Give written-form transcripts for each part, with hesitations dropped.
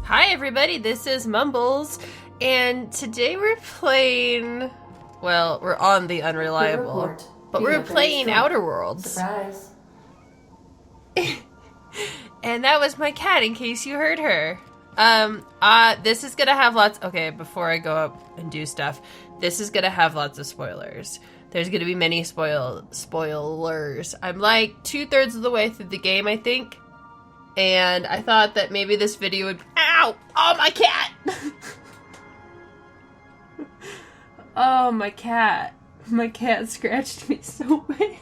Hi everybody, this is Mumbles, and today we're playing, well, we're on the Unreliable, but we're playing Outer Worlds. Surprise. And that was my cat, in case you heard her. This is gonna have lots, okay, before I go up and do stuff, this is gonna have lots of spoilers. There's gonna be many spoilers. I'm like 2/3 of the way through the game, I think. And I thought that maybe this video would... Ow! Oh, my cat! Oh, my cat. My cat scratched me so bad.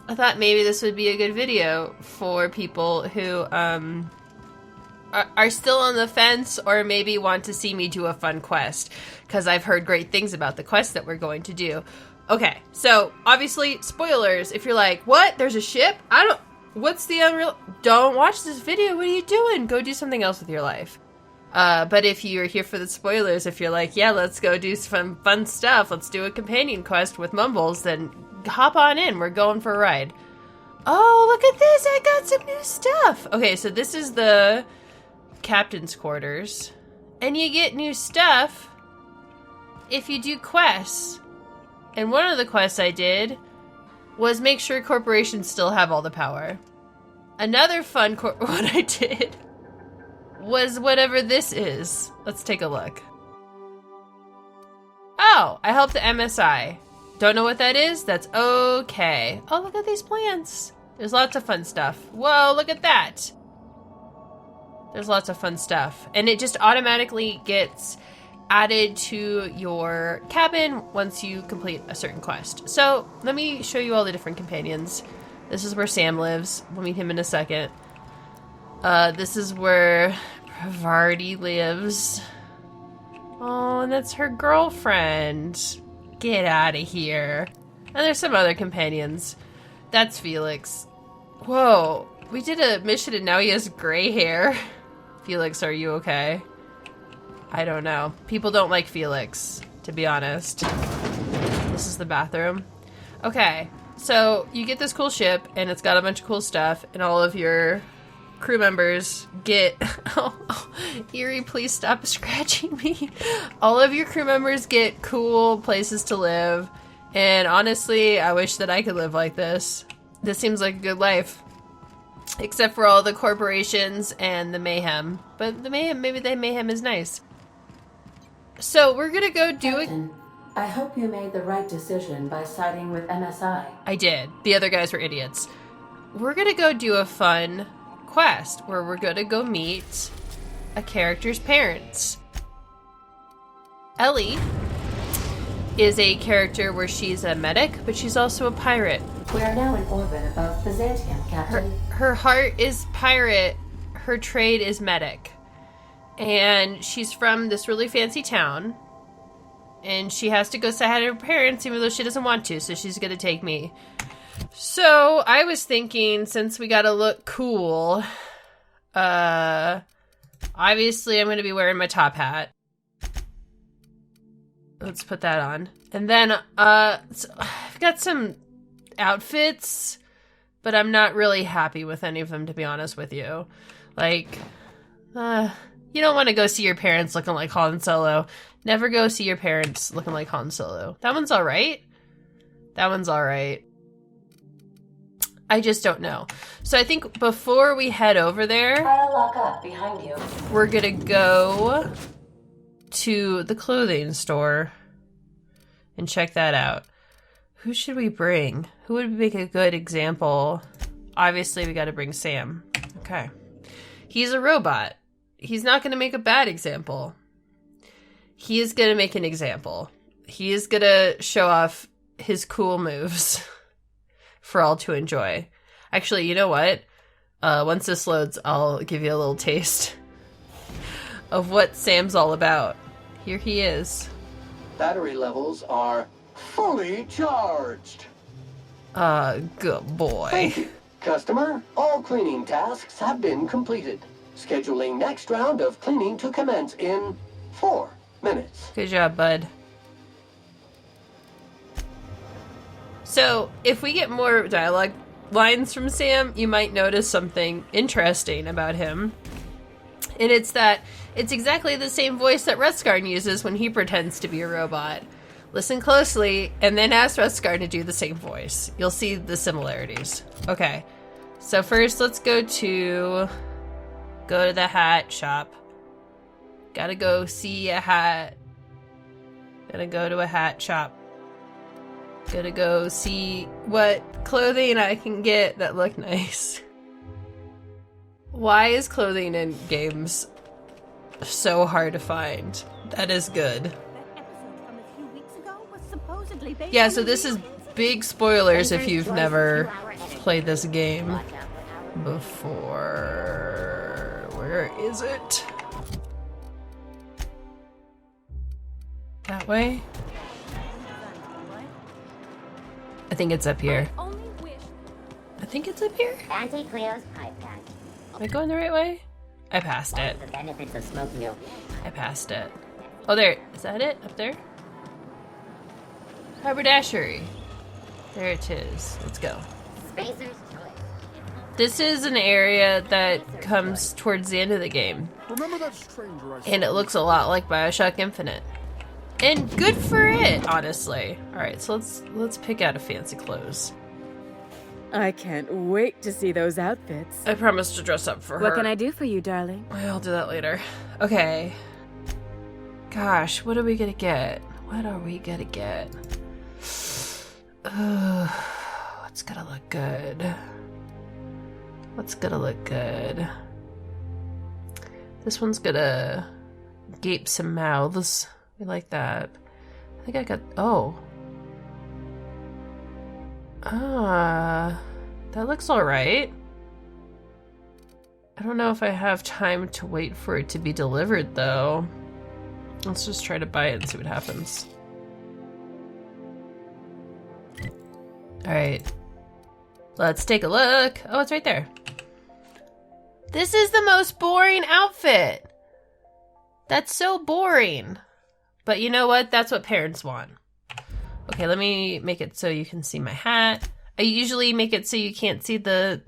I thought maybe this would be a good video for people who are still on the fence or maybe want to see me do a fun quest. Because I've heard great things about the quest that we're going to do. Okay, so obviously, spoilers. If you're like, what? There's a ship? What's the unreal? Don't watch this video. What are you doing? Go do something else with your life. But if you're here for the spoilers, if you're like, yeah, let's go do some fun stuff. Let's do a companion quest with Mumbles, then hop on in. We're going for a ride. Oh, look at this. I got some new stuff. Okay, so this is the captain's quarters. And you get new stuff if you do quests. And one of the quests I did was make sure corporations still have all the power. Another fun what I did was whatever this is. Let's take a look. Oh, I helped the MSI. Don't know what that is? That's okay. Oh, look at these plants. There's lots of fun stuff. Whoa, look at that. There's lots of fun stuff. And it just automatically gets added to your cabin once you complete a certain quest. So let me show you all the different companions. This is where Sam lives. We'll meet him in a second. This is where Pravarti lives. Oh, and that's her girlfriend. Get out of here. And there's some other companions. That's Felix. Whoa, we did a mission and now he has gray hair. Felix, are you okay? I don't know. People don't like Felix, to be honest. This is the bathroom. Okay, so you get this cool ship, and it's got a bunch of cool stuff, and all of your crew members get... Oh, Eerie, please stop scratching me. All of your crew members get cool places to live, and honestly, I wish that I could live like this. This seems like a good life. Except for all the corporations and the mayhem. But the mayhem, maybe the mayhem is nice. So we're gonna go do it. I hope you made the right decision by siding with MSI. I did. The other guys were idiots. We're gonna go do a fun quest where we're gonna go meet a character's parents. Ellie is a character where she's a medic, but she's also a pirate. We are now in orbit above Byzantium, Captain. Her heart is pirate. Her trade is medic. And she's from this really fancy town. And she has to go say hi to her parents even though she doesn't want to. So she's going to take me. So I was thinking, since we got to look cool, obviously I'm going to be wearing my top hat. Let's put that on. And then so I've got some outfits, but I'm not really happy with any of them, to be honest with you. Like, you don't want to go see your parents looking like Han Solo. Never go see your parents looking like Han Solo. That one's alright. That one's alright. I just don't know. So I think before we head over there, I'll lock up behind you. we're gonna go to the clothing store and check that out. Who should we bring? Who would make a good example? Obviously, we gotta bring Sam. Okay. He's a robot. He's not going to make a bad example. He is going to make an example. He is going to show off his cool moves for all to enjoy. Actually, you know what? Once this loads, I'll give you a little taste of what Sam's all about. Here he is. Battery levels are fully charged. Good boy. Thank you, customer. All cleaning tasks have been completed. Scheduling next round of cleaning to commence in 4 minutes. Good job, bud. So, if we get more dialogue lines from Sam, you might notice something interesting about him. And it's exactly the same voice that Rutskarn uses when he pretends to be a robot. Listen closely, and then ask Rutskarn to do the same voice. You'll see the similarities. Okay, so first let's go to the hat shop. Gotta go see a hat. Gotta go to a hat shop. Gotta go see what clothing I can get that look nice. Why is clothing in games so hard to find? That is good. Yeah, so this is big spoilers if you've never played this game before. Where is it? That way? I think it's up here. I think it's up here. Auntie Cleo's pipe pen. Am I going the right way? I passed it. The benefits of smoking your I passed it. Oh, there. Is that it? Up there? Haberdashery. There it is. Let's go. Spacer's choice. This is an area that comes towards the end of the game. Remember that stranger I saw? And it looks a lot like BioShock Infinite. And good for it, honestly. Alright, so let's pick out a fancy clothes. I can't wait to see those outfits. I promised to dress up for her. What can I do for you, darling? I'll do that later. Okay. Gosh, what are we gonna get? What are we gonna get? What's gonna look good? What's gonna look good? This one's gonna gape some mouths. We like that. I think I got... Oh. That looks alright. I don't know if I have time to wait for it to be delivered, though. Let's just try to buy it and see what happens. Alright. Let's take a look. Oh, it's right there. This is the most boring outfit. That's so boring. But you know what? That's what parents want. Okay, let me make it so you can see my hat. I usually make it so you can't see the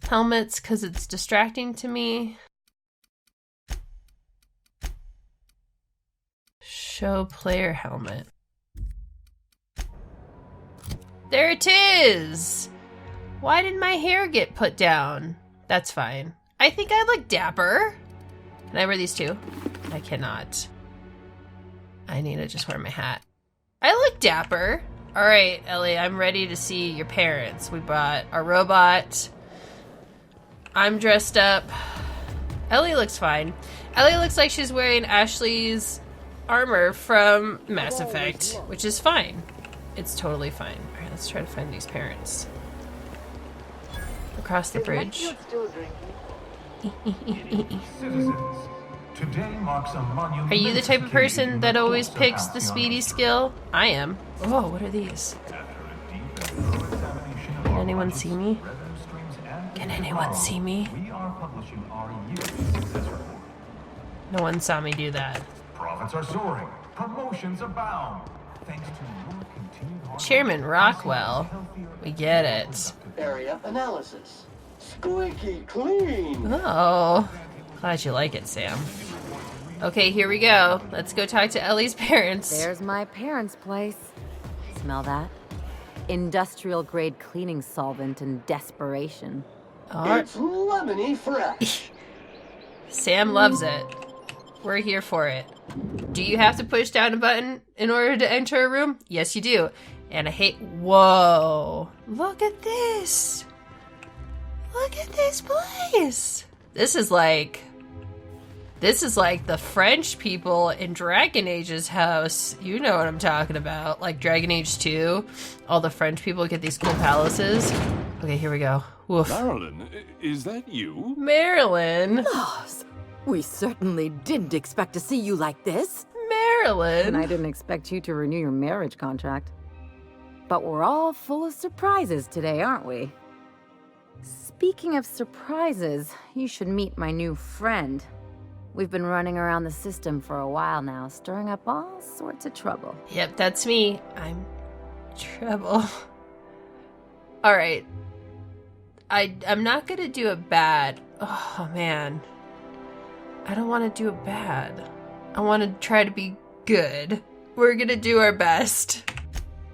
helmets because it's distracting to me. Show player helmet. There it is! Why did my hair get put down? That's fine. I think I look dapper. Can I wear these too? I cannot. I need to just wear my hat. I look dapper. All right, Ellie, I'm ready to see your parents. We brought a robot. I'm dressed up. Ellie looks fine. Ellie looks like she's wearing Ashley's armor from Mass Effect, which is fine. It's totally fine. All right, let's try to find these parents. Across the bridge. Citizens, today marks a Are you the type of person that always picks the speedy skill? I am. Oh, what are these? Can anyone see me? Can anyone see me? We are publishing our yearly success report. No one saw me do that. Profits are soaring. Promotions abound. Thanks to your continued hard work, Chairman Rockwell. We get it. Area analysis. Squeaky clean. Oh. Glad you like it, Sam. Okay, here we go. Let's go talk to Ellie's parents. There's my parents' place. Smell that? Industrial grade cleaning solvent and desperation. Oh, It's lemony fresh. Sam loves it. We're here for it. Do you have to push down a button in order to enter a room? Yes, you do. And I hate... Whoa. Look at this. Look at this place. This is like the French people in Dragon Age's house. You know what I'm talking about. Like Dragon Age 2. All the French people get these cool palaces. Okay, here we go. Woof. Marilyn, is that you? Marilyn. Boss, we certainly didn't expect to see you like this. Marilyn. And I didn't expect you to renew your marriage contract. But we're all full of surprises today, aren't we? Speaking of surprises, you should meet my new friend. We've been running around the system for a while now, stirring up all sorts of trouble. Yep, that's me. I'm trouble. Alright. I'm not gonna do a bad... Oh, man. I don't want to do it bad. I want to try to be good. We're gonna do our best.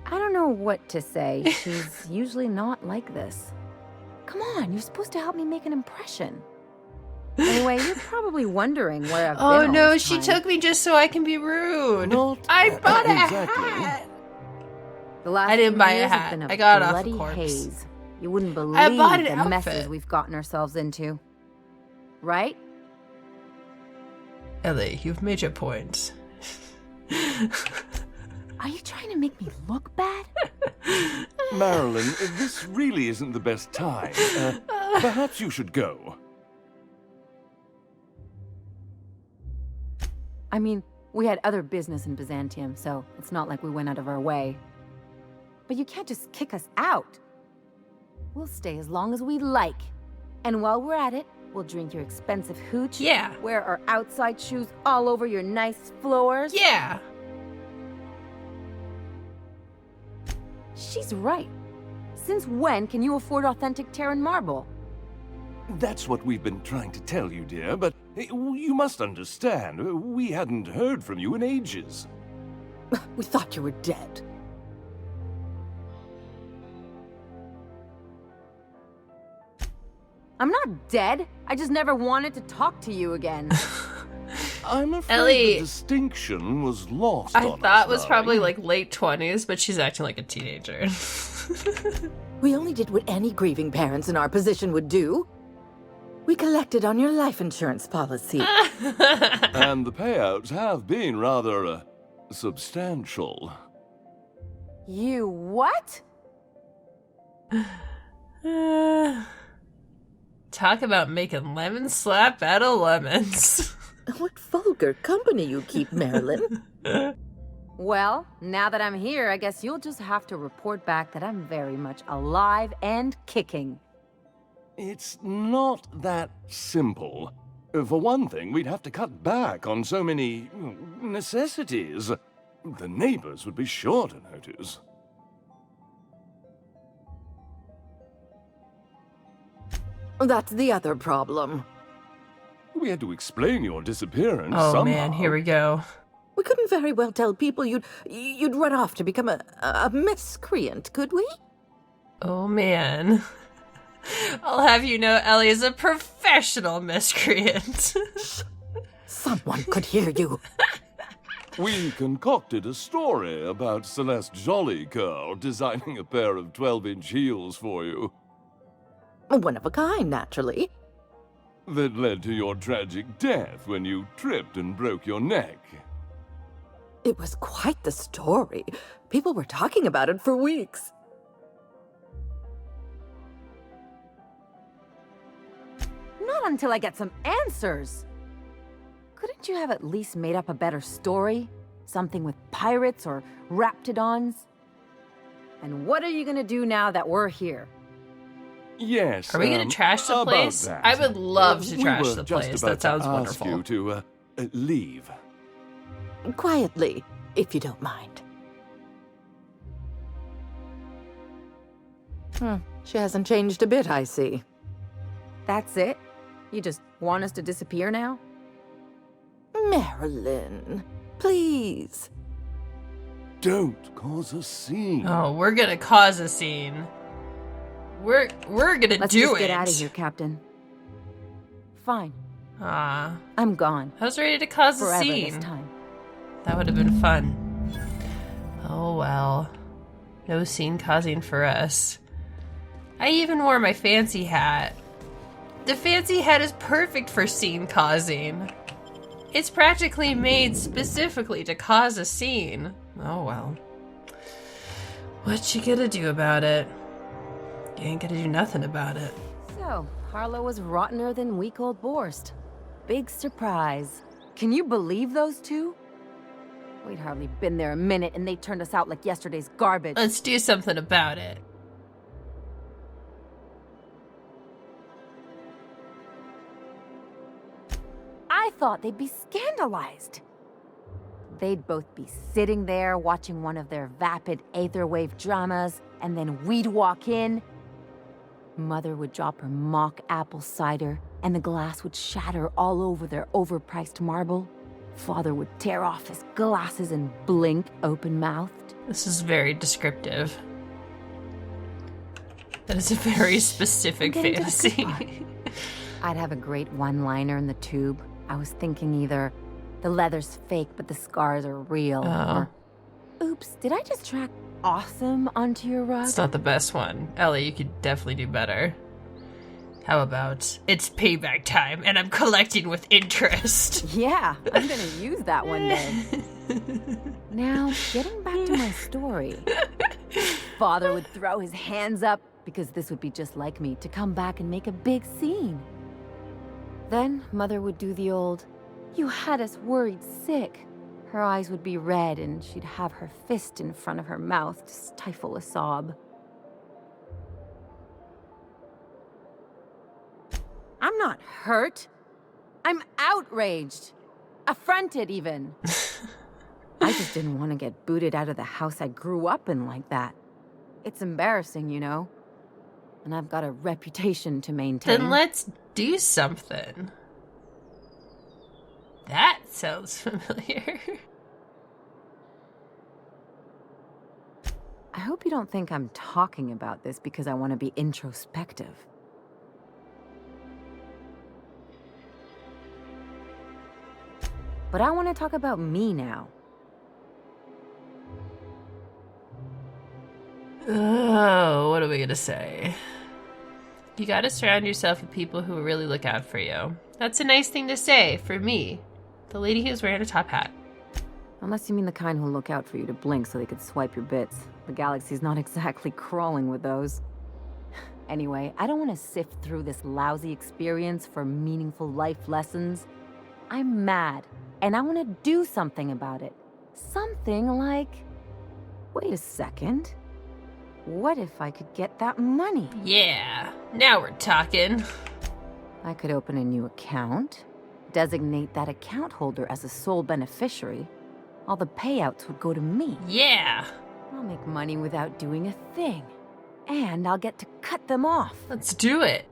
I don't know what to say. She's usually not like this. Come on, you're supposed to help me make an impression. Anyway, you're probably wondering where I've been Oh all no, this she time. took me just so I can be rude. Not I bought a exactly. hat. The last I didn't few buy a years have hat. been I got it off a bloody corpse. haze. You wouldn't believe I bought an the outfit. messes we've gotten ourselves into. Right? Ellie, you've made your point. Are you trying to make me look bad? Marilyn, this really isn't the best time. Perhaps you should go. I mean, we had other business in Byzantium, so it's not like we went out of our way. But you can't just kick us out. We'll stay as long as we like. And while we're at it, we'll drink your expensive hooch. Yeah. Wear our outside shoes all over your nice floors. Yeah. She's right. Since when can you afford authentic Terran marble? That's what we've been trying to tell you, dear, but you must understand, we hadn't heard from you in ages. We thought you were dead. I'm not dead. I just never wanted to talk to you again. I'm afraid Ellie, the distinction was lost I on thought us, was probably darling. like late 20s, but she's acting like a teenager. We only did what any grieving parents in our position would do. We collected on your life insurance policy. And the payouts have been rather, substantial. You what? Talk about making lemon slap out of lemons. What vulgar company you keep, Marilyn. Well, now that I'm here, I guess you'll just have to report back that I'm very much alive and kicking. It's not that simple. For one thing, we'd have to cut back on so many necessities. The neighbors would be sure to notice. That's the other problem. We had to explain your disappearance Oh somehow. man, here we go. We couldn't very well tell people you'd run off to become a miscreant, could we? Oh man. I'll have you know Ellie is a professional miscreant. Someone could hear you. We concocted a story about Celeste Jollycurl designing a pair of 12-inch heels for you One of a kind, naturally. that led to your tragic death when you tripped and broke your neck. It was quite the story. People were talking about it for weeks. Not until I get some answers. Couldn't you have at least made up a better story? Something with pirates or raptidons? And what are you gonna do now that we're here? Yes. Are we gonna trash the about place? that. I would love to We trash were the just place. about That sounds to ask wonderful. you to leave. Quietly, if you don't mind. She hasn't changed a bit, I see. That's it? You just want us to disappear now? Marilyn, please. Don't cause a scene. Oh, we're gonna cause a scene. We're gonna Let's do just it. get out of here, Captain. Fine, Ah, I'm gone. I was ready to cause a Forever scene. this time. That would have been fun. Oh well. No scene causing for us. I even wore my fancy hat. The fancy hat is perfect for scene causing. It's practically made specifically to cause a scene. Oh well. What you gonna do about it? You ain't gonna do nothing about it. So, Harlow was rottener than week-old Borst. Big surprise. Can you believe those two? We'd hardly been there a minute and they turned us out like yesterday's garbage. Let's do something about it. I thought they'd be scandalized. They'd both be sitting there watching one of their vapid aetherwave dramas, and then we'd walk in. Mother would drop her mock apple cider, and the glass would shatter all over their overpriced marble. Father would tear off his glasses and blink open-mouthed. This is very descriptive. That is a very specific I'm getting to the good fantasy. I'd have a great one-liner in the tube. I was thinking either the leather's fake, but the scars are real, or oops, did I just track awesome onto your rug? It's not the best one. Ellie, you could definitely do better. How about, it's payback time and I'm collecting with interest. Yeah, I'm gonna use that one day. Now, getting back to my story. Father would throw his hands up, because this would be just like me, to come back and make a big scene. Then Mother would do the old, "You had us worried sick." Her eyes would be red and she'd have her fist in front of her mouth to stifle a sob. I'm not hurt. I'm outraged. Affronted, even. I just didn't want to get booted out of the house I grew up in like that. It's embarrassing, you know. And I've got a reputation to maintain. Then let's do something. That sounds familiar. I hope you don't think I'm talking about this because I want to be introspective. But I want to talk about me now. Oh, what are we gonna say? You gotta surround yourself with people who really look out for you. That's a nice thing to say for me, the lady who's wearing a top hat. Unless you mean the kind who look out for you to blink so they could swipe your bits. The galaxy's not exactly crawling with those. Anyway, I don't want to sift through this lousy experience for meaningful life lessons. I'm mad, and I want to do something about it. Something like... Wait a second. What if I could get that money? Yeah, now we're talking. I could open a new account, designate that account holder as a sole beneficiary. All the payouts would go to me. Yeah. I'll make money without doing a thing. And I'll get to cut them off. Let's do it.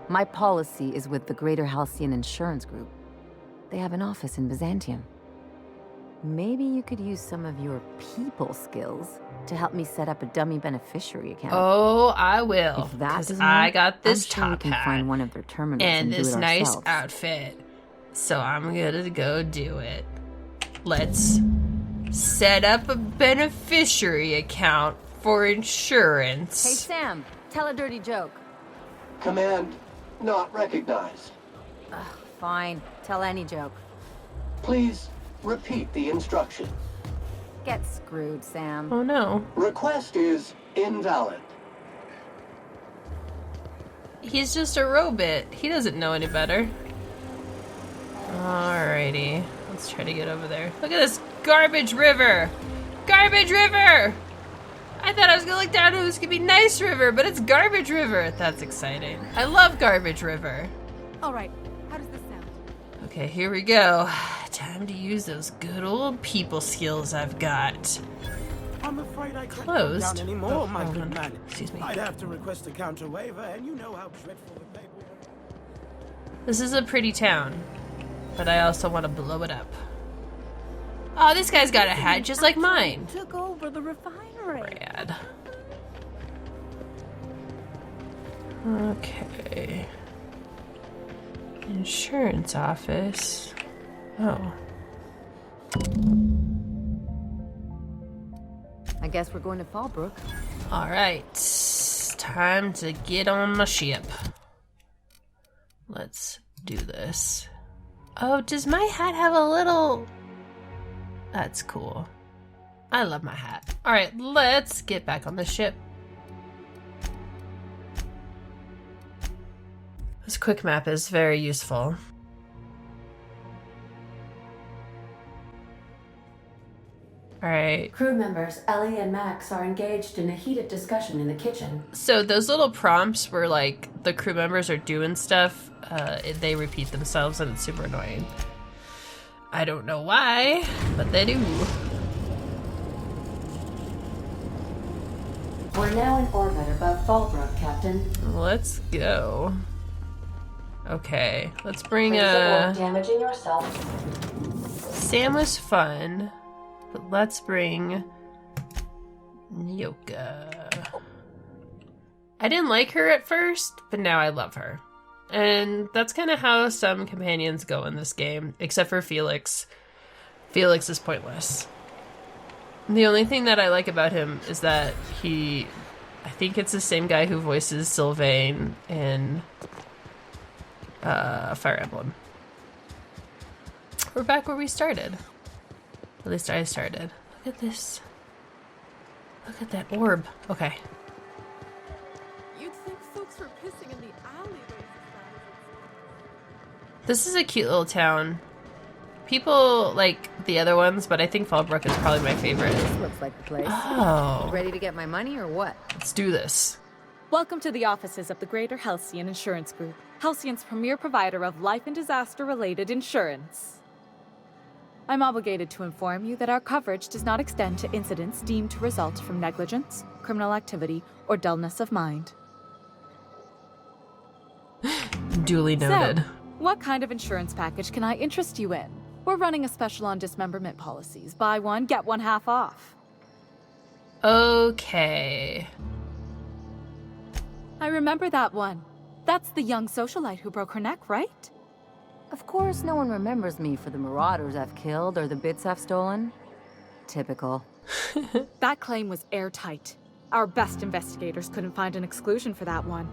My policy is with the Greater Halcyon Insurance Group. They have an office in Byzantium. Maybe you could use some of your people skills to help me set up a dummy beneficiary account. Oh, I will. If that 'Cause doesn't I work, got this I'm sure we top can hat find one of their terminals and do this it nice ourselves. outfit. So I'm gonna go do it. Let's set up a beneficiary account for insurance. Hey, Sam, tell a dirty joke. Command not recognized. Fine, tell any joke. Please repeat the instruction. Get screwed, Sam. Oh no. Request is invalid. He's just a robot. He doesn't know any better. Alrighty. Let's try to get over there. Look at this garbage river! Garbage river! I thought I was gonna look down and it was gonna be nice river, but it's garbage river. That's exciting. I love garbage river. All right, how does this sound? Okay, here we go. Time to use those good old people skills I've got. I'm afraid I can't Closed? come down anymore, Oh, my hold good on. man. Excuse me. I'd have to request a counter waiver, and you know how dreadful the paperwork. This is a pretty town, but I also want to blow it up. Oh, this guy's got a hat just like mine. Took over the refinery. Rad. Okay. Insurance office. Oh. I guess we're going to Fallbrook. All right. Time to get on my ship. Let's do this. Oh, does my hat have a little... That's cool. I love my hat. All right, let's get back on the ship. This quick map is very useful. All right. Crew members Ellie and Max are engaged in a heated discussion in the kitchen. So those little prompts where like the crew members are doing stuff, they repeat themselves and it's super annoying. I don't know why, but they do. We're now in orbit above Fallbrook, Captain. Let's go. Okay, let's bring Please avoid damaging yourself. Sam was fun, but let's bring Nyoka. I didn't like her at first, but now I love her. And that's kind of how some companions go in this game, except for Felix. Felix is pointless. The only thing that I like about him is that I think it's the same guy who voices Sylvain in Fire Emblem. We're back where we started. At least I started. Look at this. Look at that orb. Okay. You'd think folks were pissing in the alleyways. This is a cute little town. People like the other ones, but I think Fallbrook is probably my favorite. This looks like the place. Oh. Ready to get my money or what? Let's do this. Welcome to the offices of the Greater Halcyon Insurance Group, Halcyon's premier provider of life and disaster-related insurance. I'm obligated to inform you that our coverage does not extend to incidents deemed to result from negligence, criminal activity, or dullness of mind. Duly noted. So, what kind of insurance package can I interest you in? We're running a special on dismemberment policies. Buy one, get one half off. Okay. I remember that one. That's the young socialite who broke her neck, right? Of course, no one remembers me for the marauders I've killed or the bits I've stolen. Typical. That claim was airtight. Our best investigators couldn't find an exclusion for that one.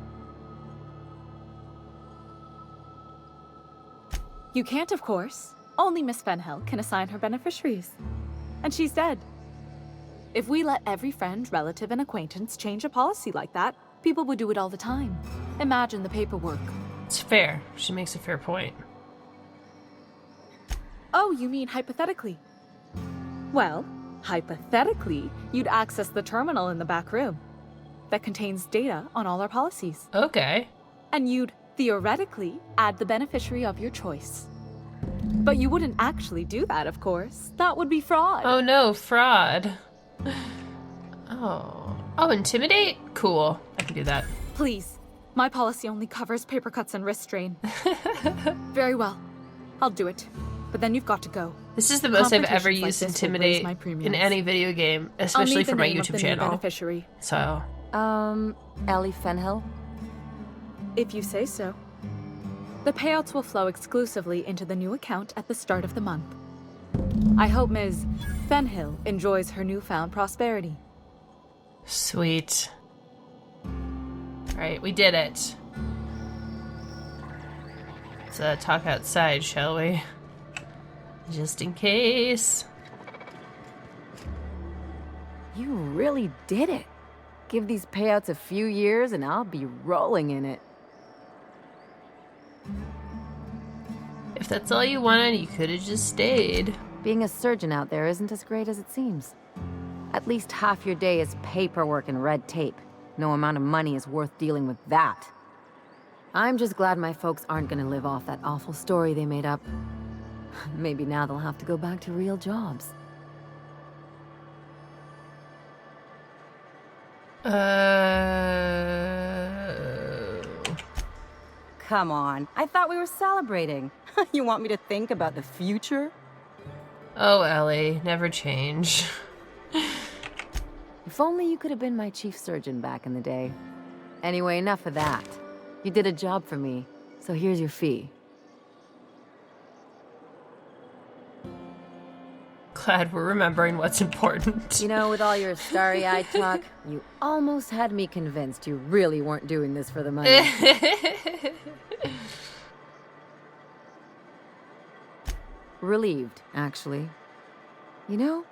You can't, of course. Only Miss Fenhill can assign her beneficiaries. And she's dead. If we let every friend, relative, and acquaintance change a policy like that, people would do it all the time. Imagine the paperwork. It's fair. She makes a fair point. Oh, you mean hypothetically? Well, hypothetically, you'd access the terminal in the back room that contains data on all our policies. Okay. And you'd theoretically add the beneficiary of your choice. But you wouldn't actually do that, of course. That would be fraud. Oh no, fraud. Oh, intimidate? Cool. I can do that. Please. My policy only covers paper cuts and wrist strain. Very well. I'll do it. But then you've got to go. This is the most I've ever Confrontations like used this will intimidate raise my premiums. in any video game, I'll especially need for the my name of YouTube the new channel. beneficiary. So, Ellie Fenhill? If you say so. The payouts will flow exclusively into the new account at the start of the month. I hope Ms. Fenhill enjoys her newfound prosperity. sweet. Alright, we did it. Let's talk outside, shall we? Just in case. You really did it. Give these payouts a few years and I'll be rolling in it. If that's all you wanted, you could have just stayed. Being a surgeon out there isn't as great as it seems. At least half your day is paperwork and red tape. No amount of money is worth dealing with that. I'm just glad my folks aren't gonna live off that awful story they made up. Maybe now they'll have to go back to real jobs. Come on, I thought we were celebrating. You want me to think about the future? Oh, Ellie, never change. If only you could have been my chief surgeon back in the day. Anyway, enough of that. You did a job for me, so here's your fee. Glad we're remembering what's important. You know, with all your starry-eyed talk, you almost had me convinced you really weren't doing this for the money. Relieved, actually. You know,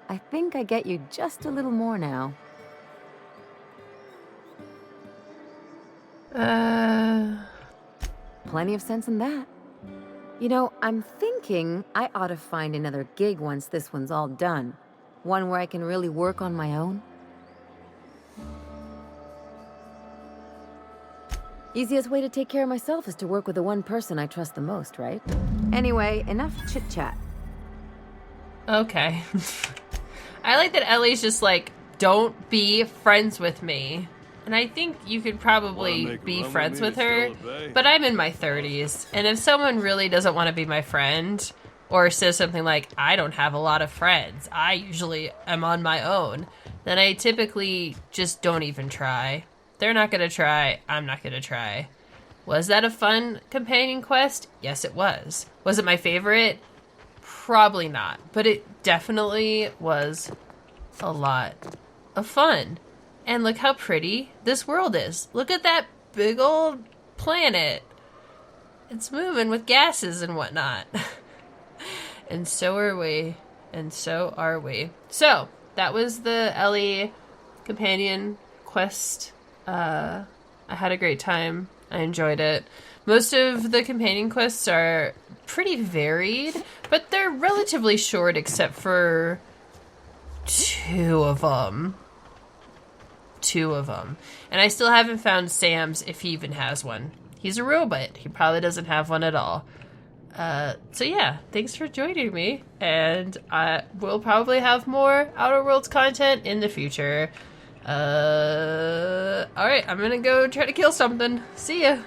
I think I get you just a little more now. Plenty of sense in that. You know, I'm thinking I ought to find another gig once this one's all done. One where I can really work on my own. Easiest way to take care of myself is to work with the one person I trust the most, right? Anyway, enough chit-chat. Okay. I like that Ellie's just like don't be friends with me. And I think you could probably be friends with her, but I'm in my 30s. And if someone really doesn't want to be my friend, or says something like, I don't have a lot of friends, I usually am on my own, then I typically just don't even try. They're not going to try, I'm not going to try. Was that a fun companion quest? Yes, it was. Was it my favorite? Probably not, but it definitely was a lot of fun. And look how pretty this world is. Look at that big old planet. It's moving with gases and whatnot. And so are we. And so are we. So, that was the Ellie companion quest. I had a great time. I enjoyed it. Most of the companion quests are pretty varied, but they're relatively short except for 2 of them. 2 of them. And I still haven't found Sam's, if he even has one. He's a robot. He probably doesn't have one at all. So yeah, thanks for joining me. And we'll probably have more Outer Worlds content in the future. Alright, I'm gonna go try to kill something. See ya!